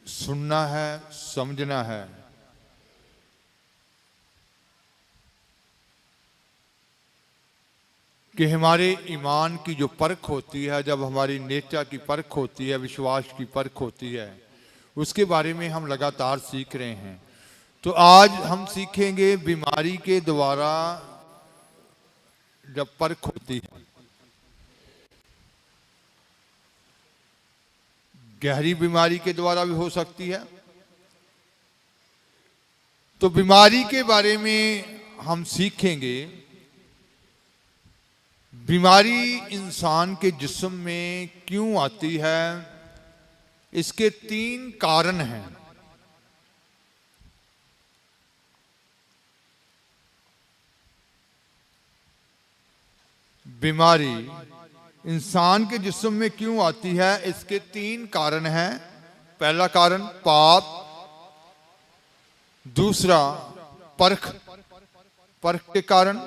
सुनना है, समझना है। कि हमारे ईमान की जो परख होती है, जब हमारी नेचा की परख होती है, विश्वास की परख होती है, उसके बारे में हम लगातार सीख रहे हैं। तो आज हम सीखेंगे बीमारी के द्वारा जब परख होती है, गहरी बीमारी के द्वारा भी हो सकती है। तो बीमारी के बारे में हम सीखेंगे। बीमारी इंसान के जिस्म में क्यों आती है, इसके 3 कारण हैं। बीमारी इंसान के जिस्म में क्यों आती है, इसके 3 कारण हैं। पहला कारण पाप, दूसरा परख के कारण,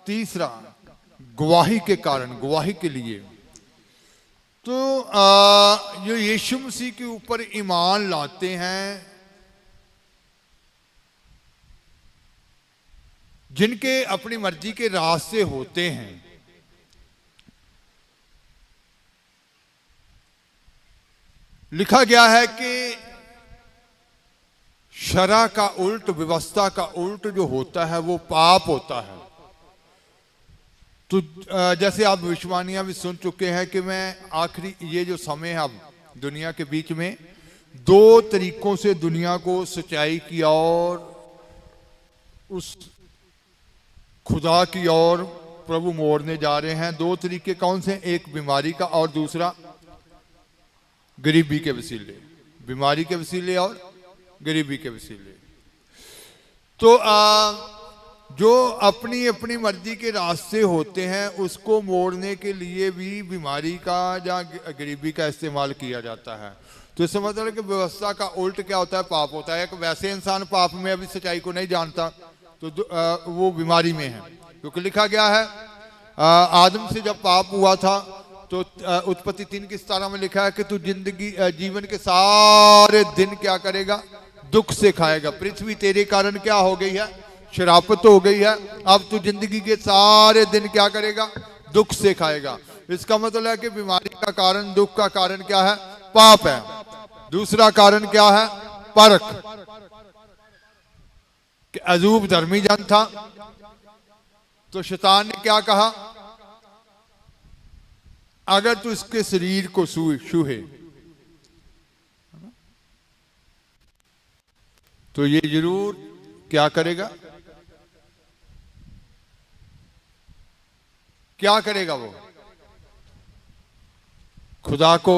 तीसरा गवाही के कारण, गवाही के लिए। तो जो यीशु मसीह के ऊपर ईमान लाते हैं, जिनके अपनी मर्जी के रास्ते होते हैं, लिखा गया है कि शरा का उल्ट, व्यवस्था का उल्ट जो होता है वो पाप होता है। तो जैसे आप भविष्यवाणियां भी सुन चुके हैं कि मैं आखिरी ये जो समय है अब दुनिया के बीच में 2 तरीकों से दुनिया को सच्चाई की और उस खुदा की ओर प्रभु मोड़ने जा रहे हैं। 2 तरीके कौन से? एक बीमारी का और दूसरा गरीबी के वसीले। बीमारी के वसीले और गरीबी के वसीले। तो जो अपनी अपनी मर्जी के रास्ते होते हैं, उसको मोड़ने के लिए भी बीमारी का या गरीबी का इस्तेमाल किया जाता है। तो इससे मतलब है कि व्यवस्था का उल्ट क्या होता है? पाप होता है। एक वैसे इंसान पाप में अभी सच्चाई को नहीं जानता तो वो बीमारी में है, क्योंकि लिखा गया है आदम से जब पाप हुआ था तो उत्पत्ति 3:17 में लिखा है कि तू जीवन के सारे दिन क्या करेगा? दुख से खाएगा। पृथ्वी तेरे कारण क्या हो गई है? शराफत हो गई है। अब तू जिंदगी के सारे दिन क्या करेगा? दुख से खाएगा। इसका मतलब है कि बीमारी का कारण, दुख का कारण क्या है? पाप है। दूसरा कारण क्या है? परख। कि अजूब धर्मी जन था, तो शैतान ने क्या कहा? अगर तू इसके शरीर को छूहे तो ये जरूर क्या करेगा? क्या करेगा? वो खुदा को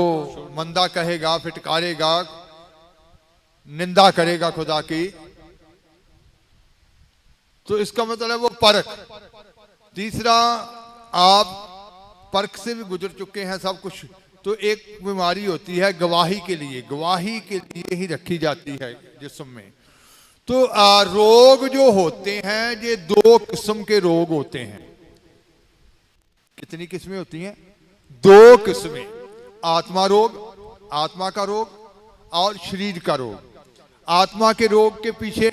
मंदा कहेगा, फिटकारेगा, निंदा करेगा खुदा की। तो इसका मतलब है वो परख। तीसरा, आप परख से भी गुजर चुके हैं सब कुछ। तो एक बीमारी होती है गवाही के लिए। गवाही के लिए ही रखी जाती है जिस्म में। तो रोग जो होते हैं, ये 2 किस्म के रोग होते हैं। कितनी किस्में होती हैं? 2 किस्में। आत्मा रोग, आत्मा का रोग, और शरीर का रोग। आत्मा के रोग के पीछे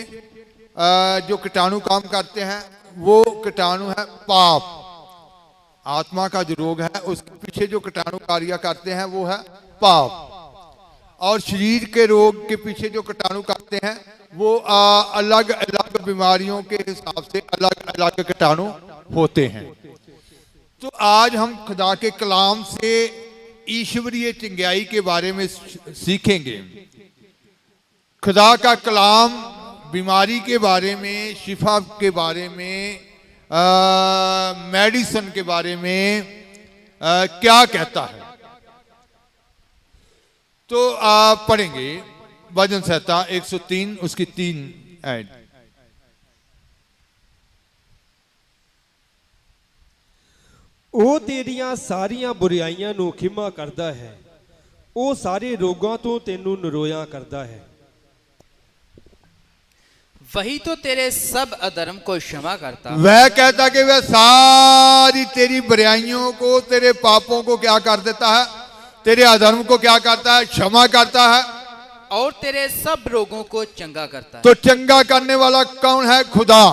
जो कीटाणु काम करते हैं, वो कीटाणु है पाप। आत्मा का जो रोग है उसके पीछे जो कीटाणु कार्य करते हैं वो है पाप। और शरीर के रोग के पीछे जो कीटाणु करते हैं वो अलग अलग बीमारियों के हिसाब से अलग अलग कीटाणु होते हैं। तो आज हम खुदा के कलाम से ईश्वरीय चंगाई के बारे में सीखेंगे। खुदा का कलाम बीमारी के बारे में, शिफा के बारे में, मेडिसिन के बारे में क्या कहता है। तो आप पढ़ेंगे भजन संहिता 103 उसकी 3 ऐड। ਉਹ ਤੇਰੀਆਂ ਸਾਰੀਆਂ ਬੁਰਾਈਆਂ ਨੂੰ ਖਿਮਾ ਕਰਦਾ ਹੈ, ਉਹ ਸਾਰੇ ਰੋਗਾਂ ਤੋਂ ਤੈਨੂੰ ਨਿਰੋਇਆ ਕਰਦਾ ਹੈ। वही तो तेरे सब अधर्म को क्षमा करता। वह कहता कि वह सारी तेरी बुराइयों को, तेरे पापों को क्या कर देता है? तेरे अधर्म को क्या करता है? क्षमा करता है। और तेरे सब रोगों को चंगा करता है। तो चंगा करने वाला कौन है? खुदा।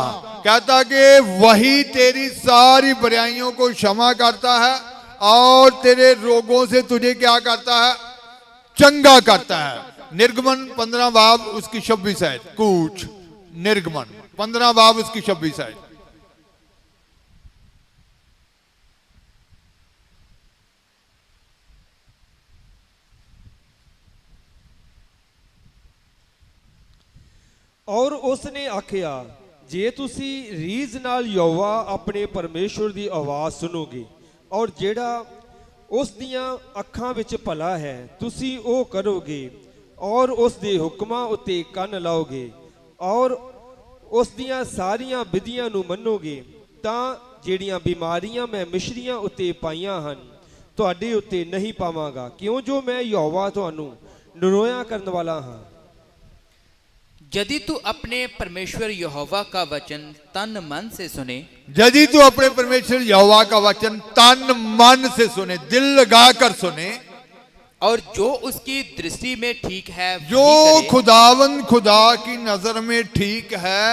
कहता कि वही तेरी सारी बुराइयों को क्षमा करता है और तेरे रोगों से तुझे क्या करता है? चंगा करता है। निर्गमन 15 बाब उसकी 26 है। कूच निर्गमन 15 बाब उसकी 26 है। और उसने आखिया जे तुसी रीझ नाल यहोवा अपने परमेश्वर दी आवाज़ सुनोगे और जेड़ा उस दियां अखां विच भला है तुसी ओ करोगे और उस दे हुक्मां उत्ते कन लाओगे और उस दियां सारियां विधियां नूं मन्नोगे तां जेड़ियां बीमारियां मैं मिश्रियां उत्ते पाईयां हन तुहाडे उत्ते नहीं पावांगा, क्यों जो मैं यहोवा तुहानूं निरोया करन वाला हां। यदि तू अपने परमेश्वर यहोवा का वचन तन मन से सुने, यदि तू अपने परमेश्वर यहोवा का वचन तन मन से सुने, दिल लगाकर सुने, और जो उसकी दृष्टि में ठीक है जो वही करे, खुदावंद खुदा की नजर में ठीक है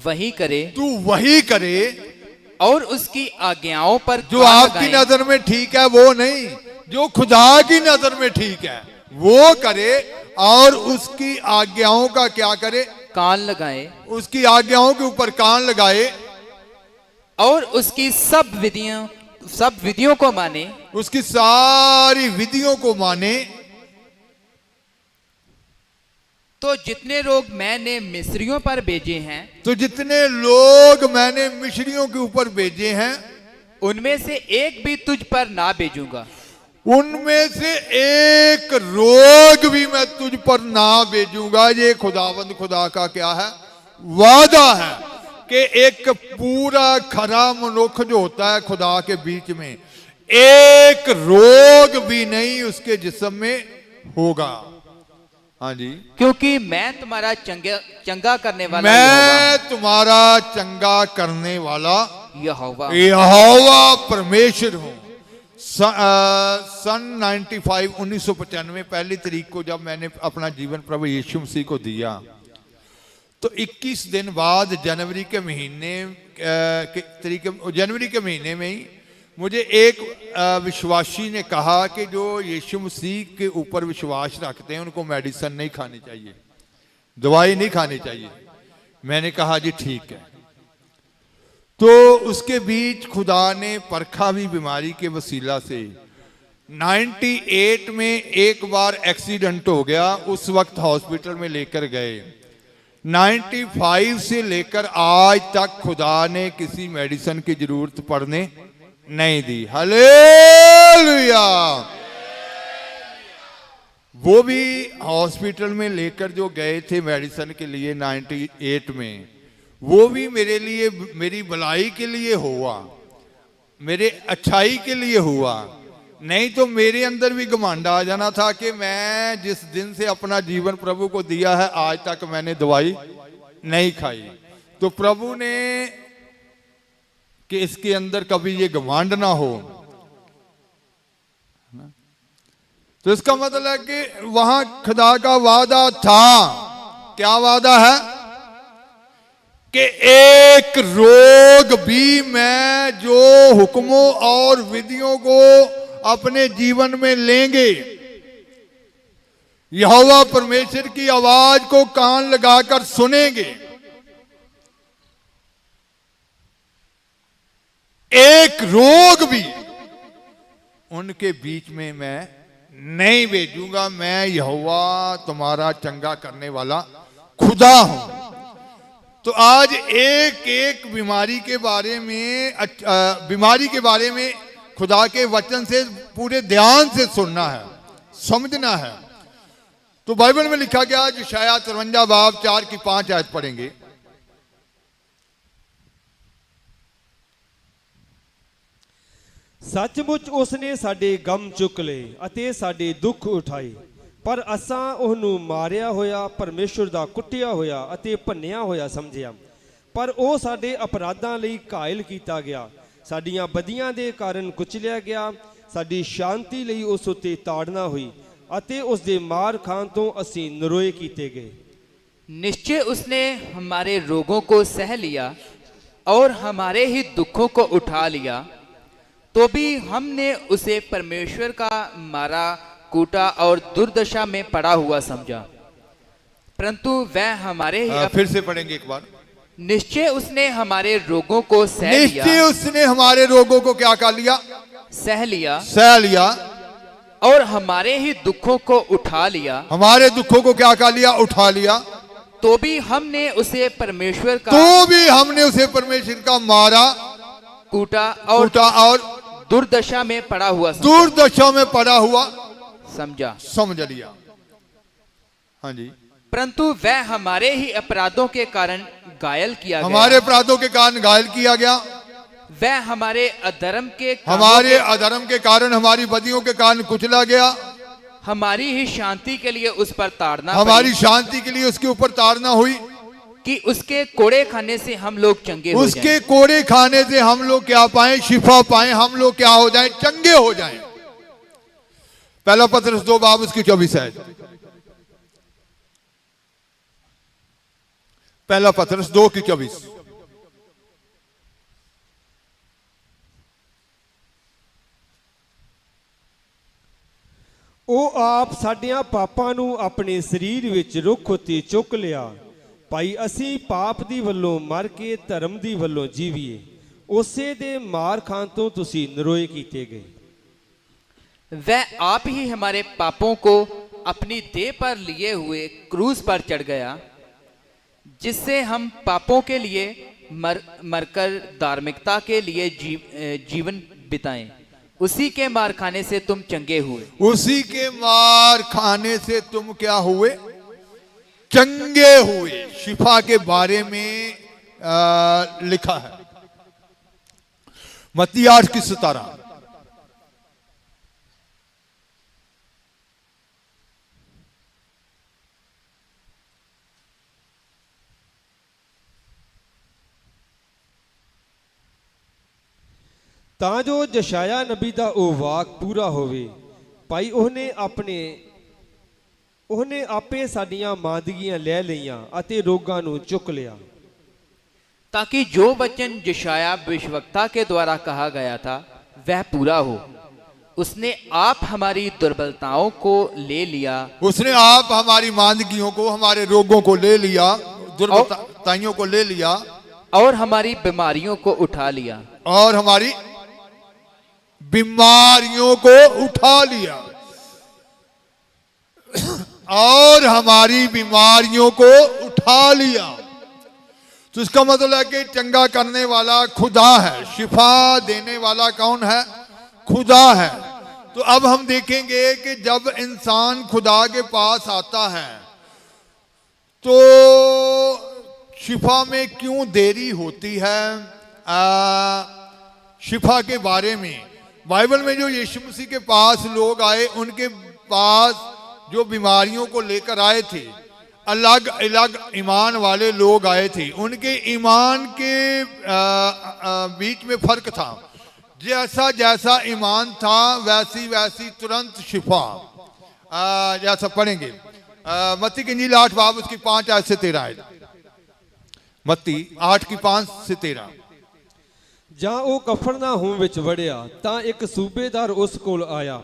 वही करे, तू वही करे। और उसकी आज्ञाओं पर जो कान आपकी लगाए, नजर में ठीक है वो नहीं, जो खुदा की नजर में ठीक है वो करे और उसकी आज्ञाओं का क्या करे? कान लगाए, उसकी आज्ञाओं के ऊपर कान लगाए और उसकी सब विधियों को माने, उसकी सारी विधियों को माने। तो जितने लोग मैंने मिस्रियों पर भेजे हैं, तो जितने लोग मैंने मिस्रियों के ऊपर भेजे हैं उनमें से एक भी तुझ पर ना भेजूंगा, उनमें से एक रोग भी मैं तुझ पर ना भेजूंगा। ये खुदावंद खुदा का क्या है? वादा है कि एक पूरा खरा मनुख जो होता है खुदा के बीच में, एक रोग भी नहीं उसके जिस्म में होगा। हाँ जी, क्योंकि मैं तुम्हारा चंगा करने वाला यहोवा मैं तुम्हारा चंगा करने वाला हूं। यहोवा परमेश्वर हूं। सन 1995 पहली तारीख को जब मैंने अपना जीवन प्रभु यीशु मसीह को दिया तो 21 दिन बाद जनवरी के महीने में ही मुझे एक विश्वासी ने कहा कि जो यीशु मसीह के ऊपर विश्वास रखते हैं उनको मेडिसिन नहीं खानी चाहिए, दवाई नहीं खानी चाहिए। मैंने कहा जी ठीक है। तो उसके बीच खुदा ने परखा भी बीमारी के वसीला से। 98 में एक बार एक्सीडेंट हो गया, उस वक्त हॉस्पिटल में लेकर गए। 95 से लेकर आज तक खुदा ने किसी मेडिसिन की जरूरत पड़ने नहीं दी। हालेलुया। वो भी हॉस्पिटल में लेकर जो गए थे मेडिसिन के लिए 98 में, वो भी मेरे लिए, मेरी भलाई के लिए हुआ, मेरे अच्छाई के लिए हुआ। नहीं तो मेरे अंदर भी घमंड आ जाना था कि मैं जिस दिन से अपना जीवन प्रभु को दिया है आज तक मैंने दवाई नहीं खाई। तो प्रभु ने कि इसके अंदर कभी ये घमंड ना हो। तो इसका मतलब है कि वहां खुदा का वादा था। क्या वादा है? कि एक रोग भी मैं जो हुक्मों और विधियों को अपने जीवन में लेंगे, यहोवा परमेश्वर की आवाज को कान लगाकर सुनेंगे, एक रोग भी उनके बीच में मैं नहीं भेजूंगा। मैं यहोवा तुम्हारा चंगा करने वाला खुदा हूं। तो आज एक एक बीमारी के बारे में खुदा के वचन से पूरे ध्यान से सुनना है, समझना है। तो बाइबल में लिखा गया, यशायाह 53 बाब 4 की 5 आयत पढ़ेंगे। सचमुच उसने साडे गम चुक ले अते साडे दुख उठाए, पर असां ਉਹਨੂੰ ਮਾਰਿਆ ਹੋਇਆ, ਪਰਮੇਸ਼ਰ ਦਾ ਕੁੱਟਿਆ ਹੋਇਆ ਅਤੇ ਭੰਨਿਆ ਹੋਇਆ ਸਮਝਿਆ। ਪਰ ਉਹ ਸਾਡੇ ਅਪਰਾਧਾਂ ਲਈ ਘਾਇਲ ਕੀਤਾ ਗਿਆ, ਸਾਡੀਆਂ ਬਦੀਆਂ ਦੇ ਕਾਰਨ ਕੁਚਲਿਆ ਗਿਆ। ਸਾਡੀ ਸ਼ਾਂਤੀ ਲਈ ਉਸ ਉੱਤੇ ਤਾੜਨਾ ਹੋਈ ਅਤੇ ਉਸ ਦੇ ਮਾਰ ਖਾਣ ਤੋਂ ਅਸੀਂ ਨਰੋਏ ਕੀਤੇ ਗਏ। निश्चय उसने हमारे रोगों को सह लिया और हमारे ही दुखों को उठा लिया, तो भी हमने उसे परमेश्वर का मारा कूटा और दुर्दशा में पड़ा हुआ समझा, परंतु वह हमारे ही फिर से पढ़ेंगे एक बार। निश्चय उसने हमारे रोगों को सह लिया, निश्चय उसने हमारे रोगों को क्या कर लिया? सह लिया, सह लिया, और हमारे ही दुखों को उठा लिया। हमारे दुखों को क्या कर लिया? उठा लिया। तो भी हमने उसे परमेश्वर का तो भी हमने उसे परमेश्वर का मारा कूटा और दुर्दशा में पड़ा हुआ दुर्दशा में पड़ा हुआ समझ लिया। हाँ जी। परंतु वह हमारे ही अपराधों के कारण घायल किया गया, हमारे अपराधों के कारण घायल किया गया। वह हमारे अधर्म के कारण हमारी बदियों के कारण कुचला गया। हमारी ही शांति के लिए उस पर ताड़ना हमारी शांति के लिए उसके ऊपर ताड़ना हुई कि उसके कोड़े खाने से हम लोग चंगे हो जाएं। उसके कोड़े खाने से हम लोग क्या पाएं? शिफा पाएं, हम लोग क्या हो जाएं? चंगे हो जाएं। पहला पत्रस 2 बाब उसकी 24 है। पहला पत्रस 2 की 24। ਉਹ ਆਪ ਸਾਡਿਆਂ ਪਾਪਾਂ ਨੂੰ ਆਪਣੇ ਸਰੀਰ ਵਿੱਚ ਰੁੱਖ ਉੱਤੇ ਚੁੱਕ ਲਿਆ, ਭਾਈ ਅਸੀਂ ਪਾਪ ਦੀ ਵੱਲੋਂ ਮਰ ਕੇ ਧਰਮ ਦੀ ਵੱਲੋਂ ਜੀਵੀਏ। ਉਸੇ ਦੇ ਮਾਰ ਖਾਣ ਤੋਂ ਤੁਸੀਂ ਨਰੋਏ ਕੀਤੇ ਗਏ। वह आप ही हमारे पापों को अपनी देह पर लिए हुए क्रूस पर चढ़ गया, जिससे हम पापों के लिए मरकर धार्मिकता के लिए जीवन बिताएं। उसी के मार खाने से तुम चंगे हुए। उसी के मार खाने से तुम क्या हुए? चंगे हुए। शिफा के बारे में लिखा है मत्ती 8 की 17। ਤਾਂ ਜੋ ਜਸ਼ਾਇਆ ਨਬੀ ਦਾ ਉਹ ਵਾਕ ਪੂਰਾ ਹੋਵੇ, ਭਾਈ ਉਹਨੇ ਆਪੇ ਸਾਡੀਆਂ ਮਾਂਦਗੀਆਂ ਲੈ ਲਈਆਂ ਅਤੇ ਰੋਗਾਂ ਨੂੰ ਚੁੱਕ ਲਿਆ। ताकि जो वचन यशायाह भविष्यवक्ता के द्वारा कहा गया था वह पूरा हो। उसने आप हमारी दुर्बलताओं को ले लिया, उसने आप हमारी मांदगियों को, हमारे रोगों को ले लिया, दुर्बलताइयों को ले लिया, और हमारी बीमारियों को उठा लिया, और हमारी बीमारियों को उठा लिया, और हमारी बीमारियों को उठा लिया। तो इसका मतलब है कि चंगा करने वाला खुदा है, शिफा देने वाला कौन है? खुदा है। तो अब हम देखेंगे कि जब इंसान खुदा के पास आता है तो शिफा में क्यों देरी होती है। शिफा के बारे में बाइबल में जो यीशु मसीह के पास लोग आए, उनके पास जो बीमारियों को लेकर आए थे, अलग अलग ईमान वाले लोग आए थे। उनके ईमान के बीच में फर्क था। जैसा जैसा ईमान था वैसी वैसी तुरंत शिफा। जैसा पढ़ेंगे मत्ती की इंजील 8 बाब उसकी 5 आयत से 13 आयत। मत्ती 8 की 5 से 13। ਜਾਂ ਉਹ ਕਫਰਨਾਹੂਮ ਵਿੱਚ ਵੜਿਆ ਤਾਂ ਇੱਕ ਸੂਬੇਦਾਰ ਉਸ ਕੋਲ ਆਇਆ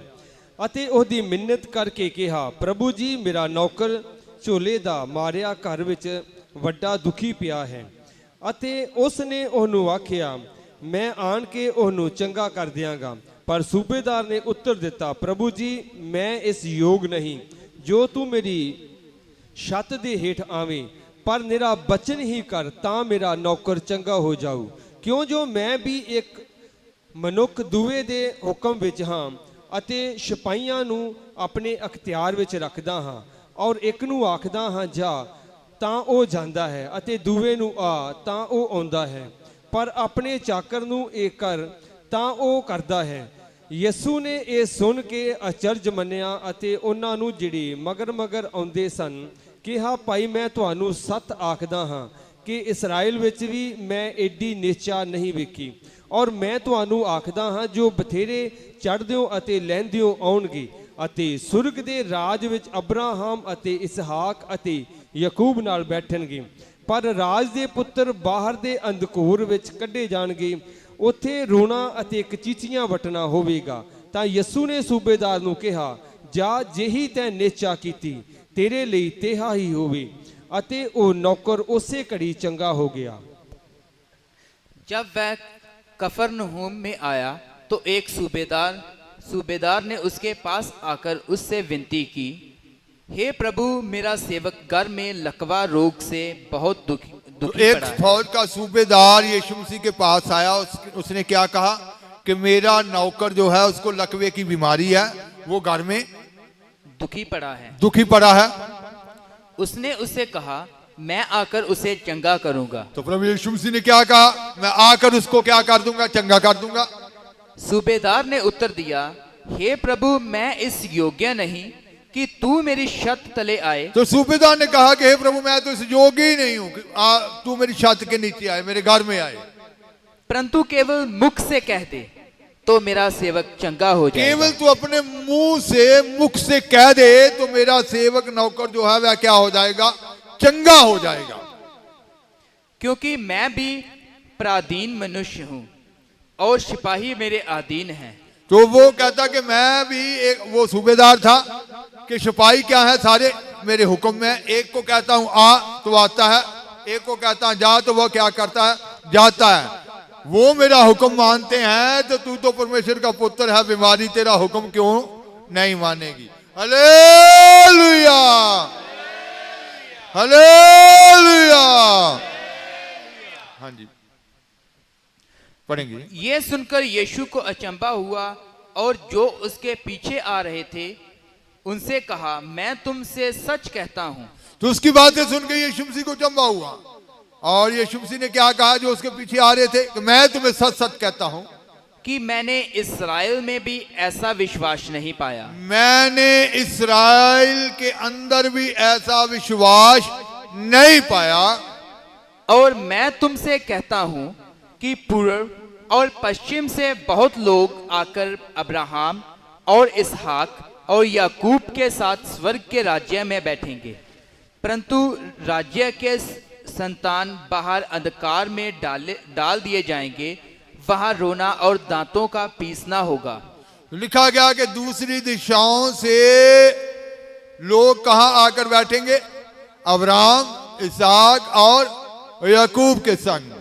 ਅਤੇ ਉਹਦੀ ਮਿੰਨਤ ਕਰਕੇ ਕਿਹਾ, ਪ੍ਰਭੂ ਜੀ ਮੇਰਾ ਨੌਕਰ ਝੋਲੇ ਦਾ ਮਾਰਿਆ ਘਰ ਵਿੱਚ ਵੱਡਾ ਦੁਖੀ ਪਿਆ ਹੈ। ਅਤੇ ਉਸ ਨੇ ਉਹਨੂੰ ਆਖਿਆ, ਮੈਂ ਆਣ ਕੇ ਉਹਨੂੰ ਚੰਗਾ ਕਰ ਦਿਆਂਗਾ। ਪਰ ਸੂਬੇਦਾਰ ਨੇ ਉੱਤਰ ਦਿੱਤਾ, ਪ੍ਰਭੂ ਜੀ ਮੈਂ ਇਸ ਯੋਗ ਨਹੀਂ ਜੋ ਤੂੰ ਮੇਰੀ ਛੱਤ ਦੇ ਹੇਠ ਆਵੇਂ, ਪਰ ਮੇਰਾ ਬਚਨ ਹੀ ਕਰ ਤਾਂ ਮੇਰਾ ਨੌਕਰ ਚੰਗਾ ਹੋ ਜਾਊ। ਕਿਉਂ ਜੋ ਮੈਂ ਵੀ ਇੱਕ ਮਨੁੱਖ ਦੂਏ ਦੇ ਹੁਕਮ ਵਿੱਚ ਹਾਂ ਅਤੇ ਸਿਪਾਹੀਆਂ ਨੂੰ ਆਪਣੇ ਅਖਤਿਆਰ ਵਿੱਚ ਰੱਖਦਾ ਹਾਂ, ਔਰ ਇੱਕ ਨੂੰ ਆਖਦਾ ਹਾਂ ਜਾ ਤਾਂ ਉਹ ਜਾਂਦਾ ਹੈ ਅਤੇ ਦੂਏ ਨੂੰ ਆ ਤਾਂ ਉਹ ਆਉਂਦਾ ਹੈ, ਪਰ ਆਪਣੇ ਚਾਕਰ ਨੂੰ ਇਹ ਕਰ ਤਾਂ ਉਹ ਕਰਦਾ ਹੈ। ਯਿਸੂ ਨੇ ਇਹ ਸੁਣ ਕੇ ਅਚਰਜ ਮੰਨਿਆ ਅਤੇ ਉਹਨਾਂ ਨੂੰ ਜਿਹੜੇ ਮਗਰ ਆਉਂਦੇ ਸਨ ਕਿਹਾ, ਭਾਈ ਮੈਂ ਤੁਹਾਨੂੰ ਸੱਚ ਆਖਦਾ ਹਾਂ ਕਿ ਇਸਰਾਇਲ ਵਿੱਚ ਵੀ ਮੈਂ ਏਡੀ ਨਿਸ਼ਚਾ ਨਹੀਂ ਵੇਖੀ। ਔਰ ਮੈਂ ਤੁਹਾਨੂੰ ਆਖਦਾ ਹਾਂ ਜੋ ਬਥੇਰੇ ਚੜ੍ਹਦਿਓ ਅਤੇ ਲਹਿੰਦਿਓ ਆਉਣਗੇ ਅਤੇ ਸੁਰਗ ਦੇ ਰਾਜ ਵਿੱਚ ਅਬਰਾਹਮ ਅਤੇ ਇਸਹਾਕ ਅਤੇ ਯਾਕੂਬ ਨਾਲ ਬੈਠਣਗੇ। ਪਰ ਰਾਜ ਦੇ ਪੁੱਤਰ ਬਾਹਰ ਦੇ ਅੰਧਕੂਰ ਵਿੱਚ ਕੱਢੇ ਜਾਣਗੇ, ਉੱਥੇ ਰੋਣਾ ਅਤੇ ਕਚੀਚੀਆਂ ਵੱਟਣਾ ਹੋਵੇਗਾ। ਤਾਂ ਯਿਸੂ ਨੇ ਸੂਬੇਦਾਰ ਨੂੰ ਕਿਹਾ, ਜਾ ਜਿਹੀ ਤੈਂ ਨਿਸ਼ਚਾ ਕੀਤੀ ਤੇਰੇ ਲਈ ਤਿਹਾ ਹੀ ਹੋਵੇ। ਅਤੇ ਉਹ ਨੌਕਰ ਉਸੇ ਘੜੀ ਚੰਗਾ ਹੋ ਗਿਆ। जब वह कफरनहूम में आया तो एक सूबेदार ने उसके पास आकर उससे विनती की, हे प्रभु, मेरा सेवक घर में लकवा रोग से बहुत दुखी एक पड़ा है। फौज का सूबेदार यीशु मसीह के पास आया। उसने क्या कहा कि मेरा नौकर जो है उसको लकवे की बीमारी है, वो घर में दुखी पड़ा है। दुखी पड़ा है। उसने उससे कहा, मैं आकर उसे चंगा करूंगा। तो प्रभु यीशु मसीह ने क्या कहा, मैं आकर उसको क्या कर दूंगा, चंगा कर दूंगा। सूबेदार ने उत्तर दिया, हे प्रभु, मैं इस योग्य नहीं कि तू मेरी छत तले आए। तो सूबेदार ने कहा कि हे प्रभु, मैं तो इस योग्य ही नहीं हूं कि तू मेरी छत के नीचे आए, मेरे घर में आए, परंतु केवल मुख से कह दे तो मेरा सेवक चंगा हो जाएगा। केवल तू अपने मुंह से, मुख से कह दे तो मेरा सेवक नौकर जो है वह क्या हो जाएगा, चंगा हो जाएगा। क्योंकि मैं भी पराधीन मनुष्य हूं और सिपाही मेरे अधीन हैं। तो वो कहता कि मैं भी एक, वो सूबेदार था कि सिपाही क्या है, सारे मेरे हुक्म में। एक को कहता हूं आ तो आता है, एक को कहता हूं जा तो वह क्या करता है, जाता है। वो मेरा हुक्म मानते हैं तो तू तो परमेश्वर का पुत्र है, बीमारी तेरा हुक्म क्यों नहीं मानेगी। Hallelujah, hallelujah. हाँ जी, पढ़ेंगे। ये सुनकर यीशु को अचंभा हुआ और जो उसके पीछे आ रहे थे उनसे कहा, मैं तुमसे सच कहता हूं। तो उसकी बातें सुनकर यीशु मसीह को अचंभा हुआ और यीशु मसीह ने क्या कहा जो उसके पीछे आ रहे थे कि मैं तुम्हें सच सच कहता हूं कि मैंने इस्राएल में भी ऐसा विश्वास नहीं पाया। मैंने इस्राएल के अंदर भी ऐसा विश्वास नहीं पाया। और मैं तुमसे कहता हूं कि पूर्व और पश्चिम से बहुत लोग आकर अब्राहम और इसहाक और याकूब के साथ स्वर्ग के राज्य में बैठेंगे, परंतु राज्य के संतान बाहर अंधकार में डाल दिए जाएंगे, वहां रोना और दांतों का पीसना होगा। लिखा गया कि दूसरी दिशाओं से लोग कहां आकर बैठेंगे, अब्राहम, इसहाक और याकूब के संग,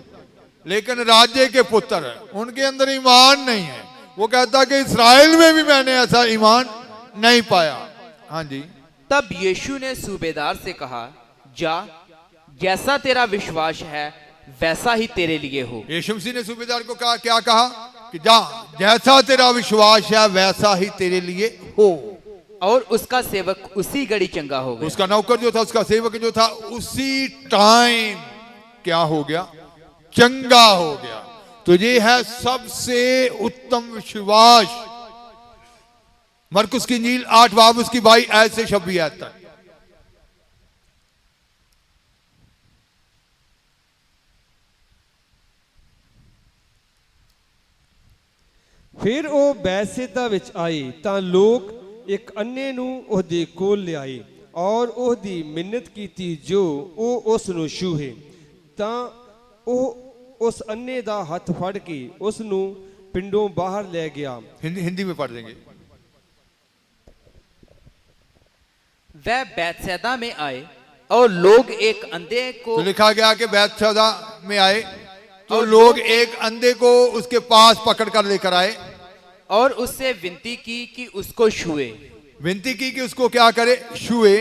लेकिन राज्य के पुत्र है, उनके अंदर ईमान नहीं है। वो कहता कि इस्राएल में भी मैंने ऐसा ईमान नहीं पाया। हाँ जी। तब यीशु ने सूबेदार से कहा, जा, जैसा तेरा विश्वास है वैसा ही तेरे लिए हो। यीशु मसीह ने सूबेदार को कहा, क्या कहा कि जा, जैसा तेरा विश्वास है वैसा ही तेरे लिए हो। और उसका सेवक उसी घड़ी चंगा हो गया। उसका नौकर जो था, उसका सेवक जो था, उसी टाइम क्या हो गया, चंगा हो गया। तो ये है सबसे उत्तम विश्वास। मरकुस की इंजील 8 बाब उसकी 22 आयत से 26 आयत तक। ਫਿਰ ਉਹ ਬੈਤਸੈਦਾ ਵਿੱਚ ਆਏ ਤਾਂ ਲੋਕ ਇੱਕ ਅੰਨੇ ਨੂੰ ਉਹਦੇ ਕੋਲ ਲਿਆਏ ਔਰ ਉਹਦੀ ਮਿੰਨਤ ਕੀਤੀ ਜੋ ਉਹ ਉਸ ਨੂੰ ਛੂਹੇ। ਤਾਂ ਉਹ ਉਸ ਅੰਨੇ ਦਾ ਹੱਥ ਫੜ ਕੇ ਉਸ ਨੂੰ ਪਿੰਡੋਂ ਬਾਹਰ ਲੈ ਗਿਆ। हिंदी में पढ़ देंगे। वह बैतसैदा में आए और लोग एक अंधे को, तो लिखा गया कि बैतसैदा में आए तो लोग एक अंधे को उसके पास पकड़ कर लेकर आए और उससे विनती की कि उसको छुए। विनती की कि उसको क्या करे, छुए।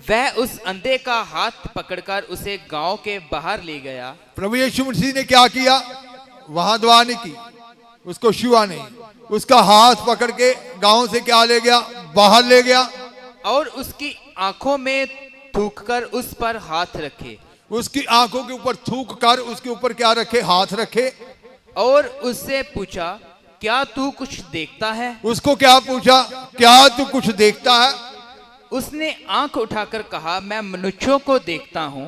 वह उस अंधे का हाथ पकड़कर उसे गांव के बाहर ले गया। प्रभु यीशु मसीह ने क्या किया, वहां दुआ नहीं की, उसको छुआ नहीं, उसका हाथ पकड़ के गांव से क्या ले गया, बाहर ले गया और उसकी आंखों में थूककर उस पर हाथ रखे। उसकी आंखों के ऊपर थूक कर उसके ऊपर क्या रखे, हाथ रखे। और उससे पूछा, क्या तू कुछ देखता है? उसको क्या पूछा, क्या तू कुछ देखता है? उसने आंख उठाकर कहा, मैं मनुष्यों को देखता हूं,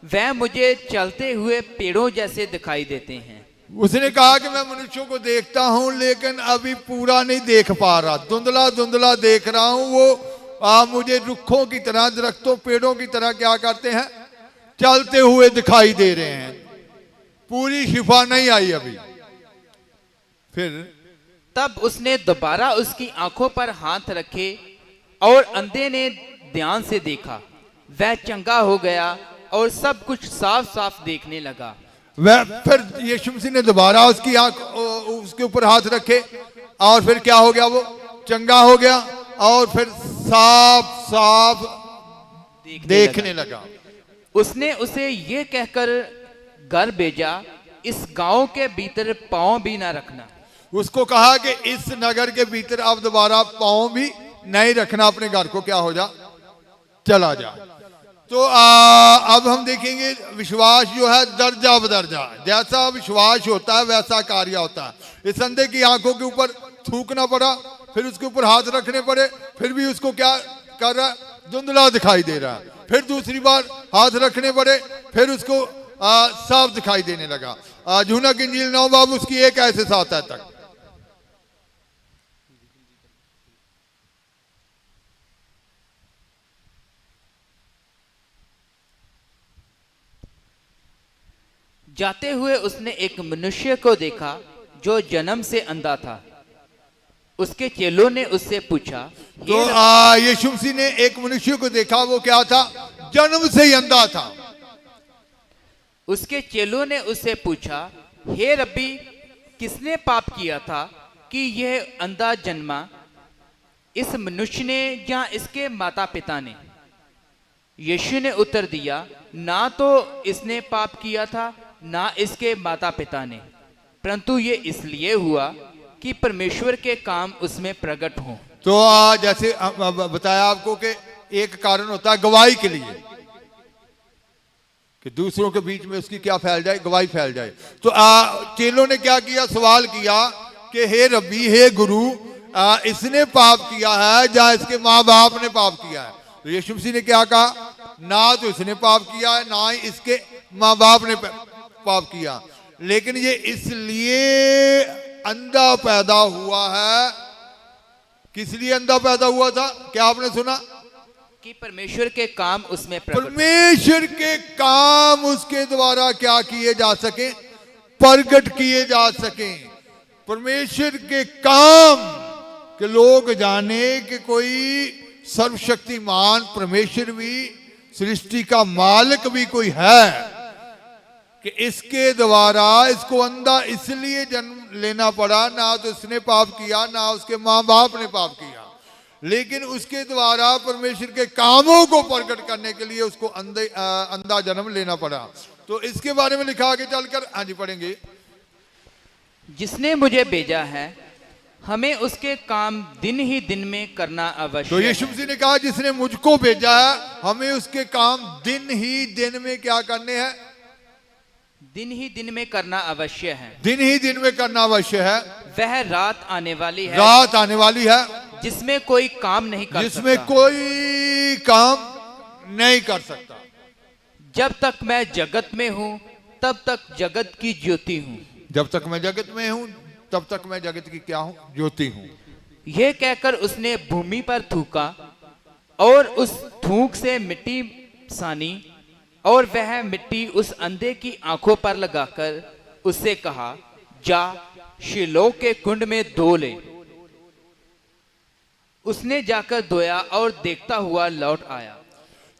वह मुझे चलते हुए पेड़ों जैसे दिखाई देते हैं। उसने कहा कि मैं मनुष्यों को देखता हूं लेकिन अभी पूरा नहीं देख पा रहा, धुंधला धुंधला देख रहा हूं। वो मुझे रुखों की तरह, दरख्तों पेड़ों की तरह क्या करते हैं, चलते हुए दिखाई दे रहे हैं, पूरी शिफा नहीं आई अभी। फिर तब उसने दोबारा उसकी आंखों पर हाथ रखे और अंधे ने ध्यान से देखा, वह चंगा हो गया और सब कुछ साफ साफ देखने लगा। वह फिर यीशु मसीह ने दोबारा उसकी आंख उसके ऊपर हाथ रखे और फिर क्या हो गया, वो चंगा हो गया और फिर साफ साफ देखने लगा। उसने उसे ये कहकर घर भेजा, इस गांव के भीतर पांव भी ना रखना। उसको कहा कि इस नगर के भीतर अब दोबारा पांव भी नहीं रखना, अपने घर को क्या हो जा, चला जा। तो अब हम देखेंगे विश्वास जो है दर्जा बदर्जा, जैसा विश्वास होता है वैसा कार्य होता है। इस अंधे की आंखों के ऊपर थूकना पड़ा, फिर उसके ऊपर हाथ रखने पड़े, फिर भी उसको क्या कर रहा है, धुंधला दिखाई दे रहा है। फिर दूसरी बार हाथ रखने पड़े, फिर उसको साफ दिखाई देने लगा। यूहन्ना की इंजील 9 बाब उसकी 1 ऐसे 7 तक। जाते हुए उसने एक मनुष्य को देखा जो जन्म से अंधा था। उसके चेलों ने उससे पूछा, तो यीशु मसीह ने एक मनुष्य को देखा, वो क्या था, जन्म से ही अंधा था। उसके चेलों ने उससे पूछा, हे रब्बी, किसने पाप किया था कि यह अंधा जन्मा, इस मनुष्य ने या इसके माता पिता ने? यीशु ने उत्तर दिया, ना तो इसने पाप किया था ना इसके माता पिता ने, परंतु ये इसलिए हुआ कि परमेश्वर के काम उसमें प्रकट हों। तो जैसे बताया आपको कि एक कारण होता है गवाही के लिए, कि दूसरों के बीच में उसकी क्या फैल जाए, गवाही फैल जाए। तो चेलों ने क्या किया, सवाल किया कि हे रब्बी, हे गुरु, इसने पाप किया है या इसके माँ बाप ने पाप किया है? तो यीशु मसीह ने क्या कहा, ना तो इसने पाप किया है ना ही इसके माँ बाप ने पाप किया, लेकिन ये इसलिए अंधा पैदा हुआ है। किस लिए अंधा पैदा हुआ था, क्या आपने सुना? कि परमेश्वर के काम उसमें प्रकट, परमेश्वर के काम उसके द्वारा क्या किए जा सके, प्रकट किए जा सके। परमेश्वर के काम के लोग जाने कि कोई सर्वशक्तिमान परमेश्वर भी, सृष्टि का मालिक भी कोई है, कि इसके द्वारा इसको अंधा इसलिए जन्म लेना पड़ा, ना तो इसने पाप किया ना उसके माँ बाप ने पाप किया, लेकिन उसके द्वारा परमेश्वर के कामों को प्रकट करने के लिए उसको अंधा जन्म लेना पड़ा। तो इसके बारे में लिखा आगे चलकर, हाँ जी पढ़ेंगे। जिसने मुझे भेजा है, हमें उसके काम दिन ही दिन में करना अवश्य। तो यीशु मसीह ने कहा, जिसने मुझको भेजा है हमें उसके काम दिन ही दिन में क्या करने हैं, दिन ही दिन में करना अवश्य है। दिन ही दिन में करना अवश्य है। वह रात आने वाली है, रात आने वाली है जिसमें कोई काम नहीं कर जिसमें सकता। कोई काम नहीं कर सकता। जब तक मैं जगत में हूँ तब तक जगत की ज्योति हूँ। जब तक मैं जगत में हूँ तब तक मैं जगत की क्या हूँ, ज्योति हूँ। यह कहकर उसने भूमि पर थूका और उस थूक से मिट्टी सानी, और वह मिट्टी उस अंधे की आंखों पर लगाकर उससे कहा, जा शीलोह के कुंड में धो ले। उसने जाकर धोया और देखता हुआ लौट आया।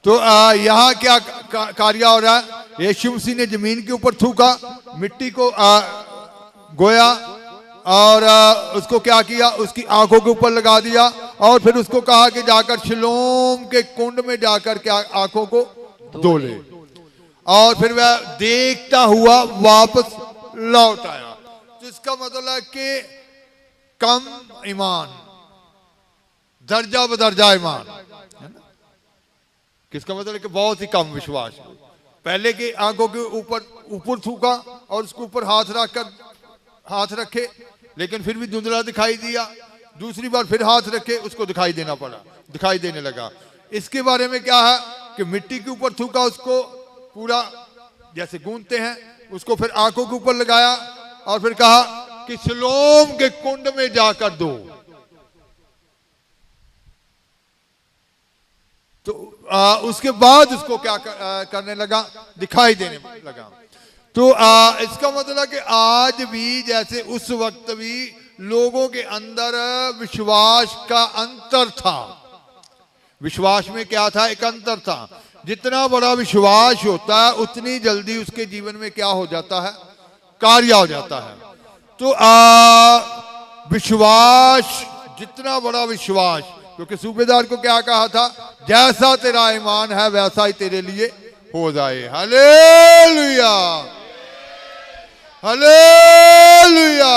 तो यहाँ क्या कार्य हो रहा है, यीशु मसीह ने जमीन के ऊपर थूका, मिट्टी को गोया और उसको क्या किया, उसकी आंखों के ऊपर लगा दिया, और फिर उसको कहा कि जाकर शिलोम के कुंड में जाकर क्या आंखों को धो ले, और फिर वह देखता हुआ वापस लौट आया। तो इसका मतलब है कि कम ईमान, दर्जा बदर्जा ईमान, है ना? किसका मतलब है कि बहुत ही कम विश्वास। पहले की आंखों के ऊपर थूका और उसके ऊपर हाथ रखे, लेकिन फिर भी धुंधला दिखाई दिया। दूसरी बार फिर हाथ रखे, उसको दिखाई देने लगा। इसके बारे में क्या है कि मिट्टी के ऊपर थूका, उसको पूरा जैसे गूंथते हैं, उसको फिर आंखों के ऊपर लगाया और फिर कहा कि सिलोम के कुंड में जाकर दो। तो उसके बाद उसको क्या करने लगा, दिखाई देने लगा। तो इसका मतलब कि आज भी जैसे उस वक्त भी लोगों के अंदर विश्वास का अंतर था। विश्वास में क्या था, एक अंतर था। जितना बड़ा विश्वास होता है उतनी जल्दी उसके जीवन में क्या हो जाता है, कार्य हो जाता है। तो विश्वास, जितना बड़ा विश्वास, क्योंकि सूबेदार को क्या कहा था, जैसा तेरा ईमान है वैसा ही तेरे लिए हो जाए। Hallelujah, hallelujah.